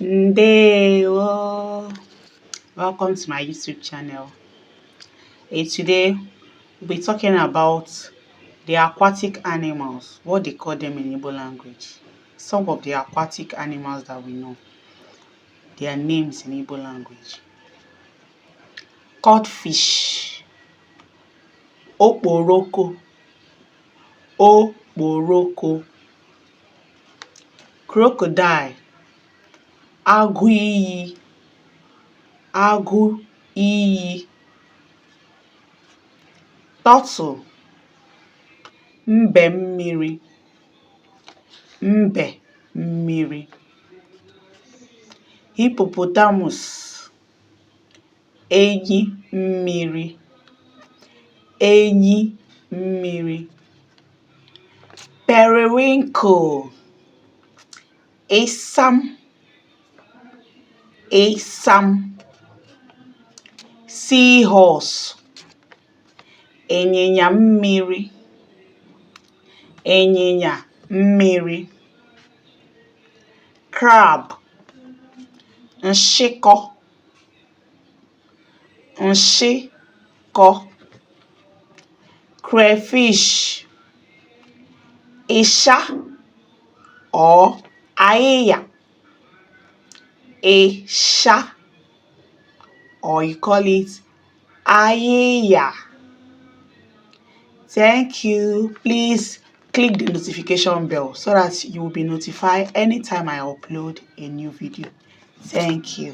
Ndewo. Welcome to my YouTube channel. Today we'll be talking about the aquatic animals, what they call them in Igbo language. Some of the aquatic animals that we know, their names in Igbo language. Codfish, okporoko, okporoko. Crocodile, agụ iyi, agụ iyi. Turtle, mbe mmiri, mbe mmiri. Hippopotamus, enyi mmiri, enyi mmiri. Periwinkle, ịsam, ịsam. Seahorse, ịnyịnya mmiri, ịnyịnya mmiri. Crab, nshịkọ, nshịkọ. Crayfish, ịsha or ayịya, ịsha, or you call it ayịya. Thank you. Please click the notification bell so that you will be notified anytime I upload a new video. Thank you.